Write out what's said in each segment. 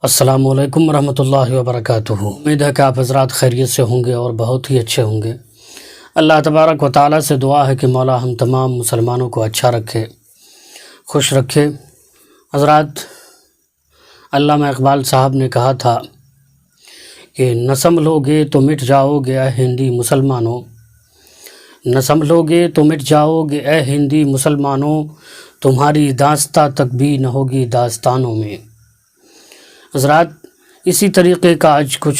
अस्सलामुअलैकुम रहमतुल्लाहि व बरकातुहू। उम्मीद है कि आप हज़रात खैरियत से होंगे और बहुत ही अच्छे होंगे। अल्लाह तबारक व तआला से दुआ है कि मौला हम तमाम मुसलमानों को अच्छा रखे, खुश रखे। हज़रात, अल्लामा इकबाल साहब ने कहा था कि न संभलोगे तो मिट जाओगे ए हिंदी मुसलमानों, न संभलोगे तो मिट जाओगे ए हिंदी मुसलमानों, तुम्हारी दास्तां तक भी न होगी दास्तानों में। हज़रात, इसी तरीक़े का आज कुछ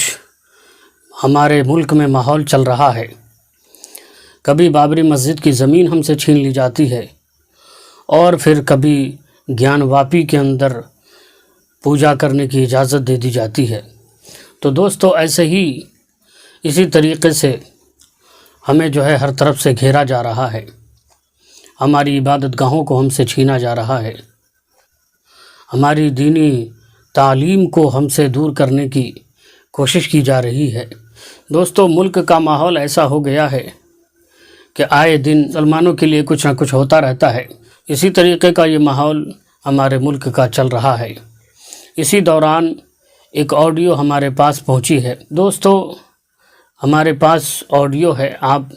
हमारे मुल्क में माहौल चल रहा है। कभी बाबरी मस्जिद की ज़मीन हमसे छीन ली जाती है और फिर कभी ज्ञानवापी के अंदर पूजा करने की इजाज़त दे दी जाती है। तो दोस्तों, ऐसे ही इसी तरीक़े से हमें जो है हर तरफ से घेरा जा रहा है, हमारी इबादतगाहों को हमसे छीना जा रहा है, हमारी दीनी तालीम को हमसे दूर करने की कोशिश की जा रही है। दोस्तों, मुल्क का माहौल ऐसा हो गया है कि आए दिन मुसलमानों के लिए कुछ ना कुछ होता रहता है। इसी तरीक़े का ये माहौल हमारे मुल्क का चल रहा है। इसी दौरान एक ऑडियो हमारे पास पहुंची है। दोस्तों, हमारे पास ऑडियो है, आप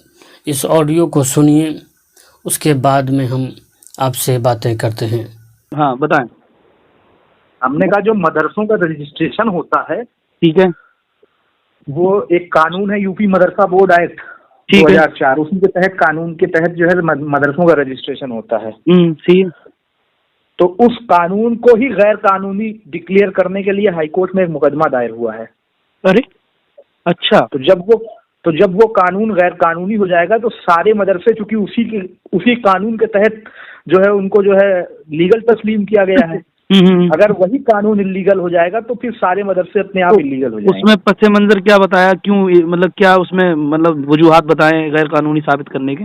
इस ऑडियो को सुनिए, उसके बाद में हम आपसे बातें करते हैं। हाँ, बताएं। हमने कहा जो मदरसों का रजिस्ट्रेशन होता है, ठीक है, वो एक कानून है, यूपी मदरसा बोर्ड एक्ट ठीक है। 2004, उसी के तहत कानून के तहत जो है मदरसों का रजिस्ट्रेशन होता है। सही है। तो उस कानून को ही गैर कानूनी डिक्लेयर करने के लिए हाईकोर्ट में एक मुकदमा दायर हुआ है। अरे अच्छा। तो जब वो कानून गैर कानूनी हो जाएगा तो सारे मदरसे, चूंकि उसी कानून के तहत जो है उनको जो है लीगल तस्लीम किया गया है, अगर वही कानून इल्लीगल हो जाएगा तो फिर सारे मदरसे अपने आप इल्लीगल हो जाएंगे। उसमें पस मंजर क्या बताया, क्यों, मतलब क्या उसमें मतलब वजूहात बताएं गैर कानूनी साबित करने के?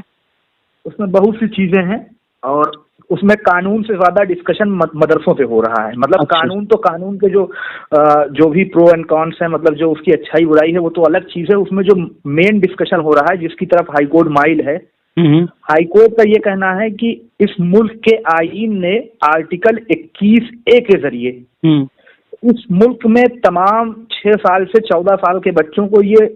उसमें बहुत सी चीजें हैं और उसमें कानून से ज्यादा डिस्कशन मदरसों पे हो रहा है। मतलब अच्छा। कानून तो कानून के जो भी प्रो एंड कॉन्स है, मतलब जो उसकी अच्छाई बुराई है, वो तो अलग चीज है। उसमें जो मेन डिस्कशन हो रहा है, जिसकी तरफ हाईकोर्ट माइल है, हाईकोर्ट का ये कहना है कि इस मुल्क के आईन ने आर्टिकल 21A के जरिए इस मुल्क में तमाम 6 साल से 14 साल के बच्चों को ये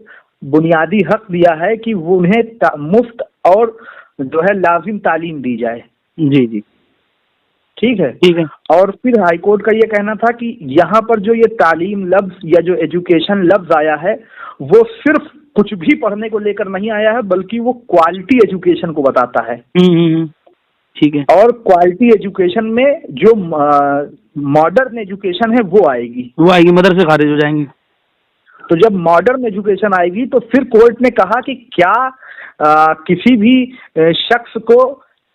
बुनियादी हक दिया है कि वो उन्हें मुफ्त और जो है लाजिम तालीम दी जाए। जी जी, ठीक है, ठीक है। और फिर हाईकोर्ट का ये कहना था कि यहाँ पर जो ये तालीम लफ्ज या जो एजुकेशन लफ्ज आया है, वो सिर्फ कुछ भी पढ़ने को लेकर नहीं आया है, बल्कि वो क्वालिटी एजुकेशन को बताता है। ठीक है। और क्वालिटी एजुकेशन में जो मॉडर्न एजुकेशन है वो आएगी, मदरसे खारिज हो जाएंगे। तो जब मॉडर्न एजुकेशन आएगी तो फिर कोर्ट ने कहा कि क्या किसी भी शख्स को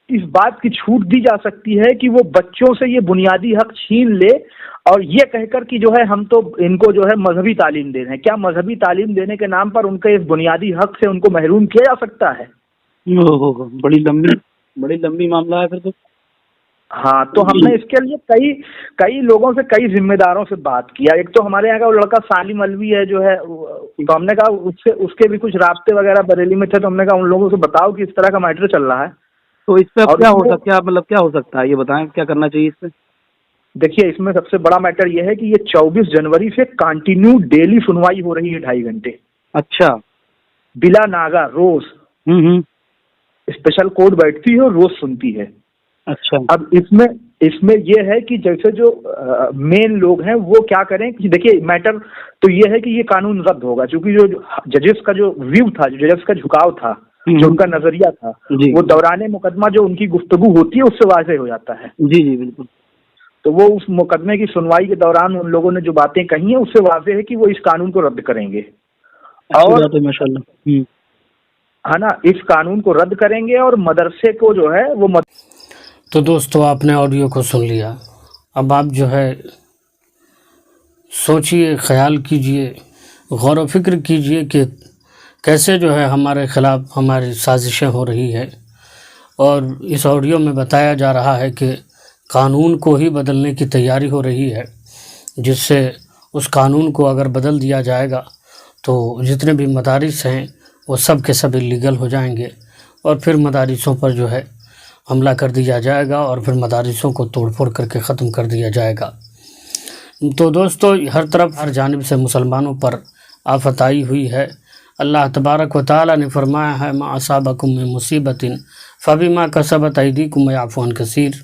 इस बात की छूट दी जा सकती है कि वो बच्चों से ये बुनियादी हक छीन ले और ये कहकर कि जो है हम तो इनको जो है मजहबी तालीम दे रहे हैं। क्या मजहबी तालीम देने के नाम पर उनके इस बुनियादी हक से उनको महरूम किया जा सकता है? बड़ी लंबी मामला है फिर तो। हाँ, तो हमने इसके लिए कई लोगों से, कई जिम्मेदारों से बात किया। एक तो हमारे यहाँ का वो लड़का सालिम अलवी है जो है, तो हमने कहा उसके भी कुछ रास्ते वगैरह बरेली में थे, तो हमने कहा उन लोगों से बताओ कि इस तरह का मैटर चल रहा है। तो इस पे क्या हो सकता है, ये बताएं, क्या करना चाहिए इस पे? देखिए, इसमें सबसे बड़ा मैटर ये है कि ये 24 जनवरी से कंटिन्यू डेली सुनवाई हो रही है, 2.5 घंटे। अच्छा। बिला नागा रोज स्पेशल कोर्ट बैठती है और रोज सुनती है। अच्छा। अब इसमें ये है कि जैसे जो मेन लोग हैं वो क्या करें कि देखिए, मैटर तो ये है कि ये कानून रद्द होगा, क्योंकि जो जजेस का जो व्यू था, जो जजेस का झुकाव था, जो उनका नजरिया था, वो दौराने मुकदमा जो उनकी गुफ्तगू होती है उससे वाज़ेह हो जाता है। जी जी, बिल्कुल। तो वो उस मुकदमे की सुनवाई के दौरान उन लोगों ने जो बातें कही हैं उससे वाज़ेह है कि वो इस कानून को रद्द करेंगे। और माशाल्लाह, है ना, इस कानून को रद्द करेंगे और मदरसे को जो है वो तो दोस्तों, आपने ऑडियो को सुन लिया। अब आप जो है सोचिए, ख़याल कीजिए, गौर व फिक्र कीजिए कि कैसे जो है हमारे ख़िलाफ़ हमारी साजिशें हो रही है। और इस ऑडियो में बताया जा रहा है कि कानून को ही बदलने की तैयारी हो रही है, जिससे उस कानून को अगर बदल दिया जाएगा तो जितने भी मदारिस हैं वो सब के सब इल्लीगल हो जाएंगे और फिर मदारिसों पर जो है हमला कर दिया जाएगा और फिर मदारिसों को तोड़ फोड़ करके ख़त्म कर दिया जाएगा। तो दोस्तों हर तरफ हर जानिब से मुसलमानों पर आफत आई हुई है। अल्लाह तबारक व तआला ने फरमाया है मा असाबकुम मिन मुसीबतिन फबिमा कसबत अयदीकुम यअफू अन कसीर।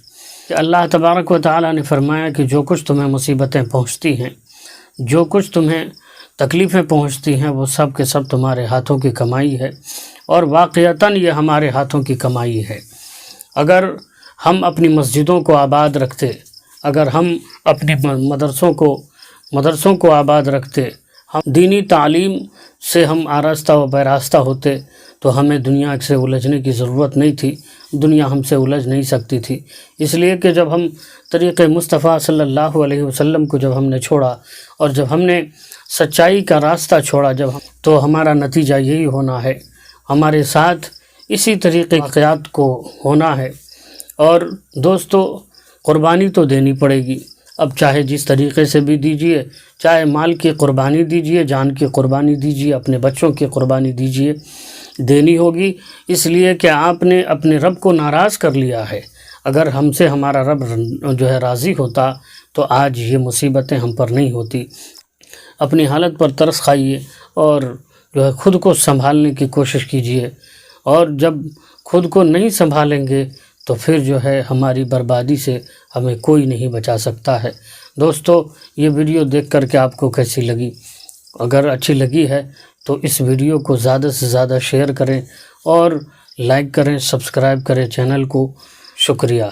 अल्लाह तबारक व तआला ने फरमाया कि जो कुछ तुम्हें मुसीबतें पहुँचती हैं, जो कुछ तुम्हें तकलीफ़ें पहुँचती हैं, वो सब के सब तुम्हारे हाथों की कमाई है और वाक़यतन ये हमारे हाथों की कमाई है। अगर हम अपनी मस्जिदों को आबाद रखते, अगर हम अपने मदरसों को आबाद रखते, हम दीनी तालीम से हम आरास्ता व बेरास्ता होते, तो हमें दुनिया से उलझने की ज़रूरत नहीं थी, दुनिया हमसे उलझ नहीं सकती थी। इसलिए कि जब हम तरीक़े मुस्तफ़ा सल्लल्लाहु अलैहि वसल्लम को जब हमने छोड़ा और जब हमने सच्चाई का रास्ता छोड़ा, तो हमारा नतीजा यही होना है, हमारे साथ इसी तरीक़े वाक़यात को होना है। और दोस्तों क़ुरबानी तो देनी पड़ेगी, अब चाहे जिस तरीक़े से भी दीजिए, चाहे माल की क़ुरबानी दीजिए, जान की क़ुरबानी दीजिए, अपने बच्चों की क़ुरबानी दीजिए, देनी होगी। इसलिए कि आपने अपने रब को नाराज़ कर लिया है। अगर हमसे हमारा रब जो है राज़ी होता तो आज ये मुसीबतें हम पर नहीं होती। अपनी हालत पर तरस खाइए और जो है ख़ुद को संभालने की कोशिश कीजिए, और जब खुद को नहीं संभालेंगे तो फिर जो है हमारी बर्बादी से हमें कोई नहीं बचा सकता है। दोस्तों ये वीडियो देख कर के आपको कैसी लगी? अगर अच्छी लगी है तो इस वीडियो को ज़्यादा से ज़्यादा शेयर करें और लाइक करें, सब्सक्राइब करें चैनल को। शुक्रिया।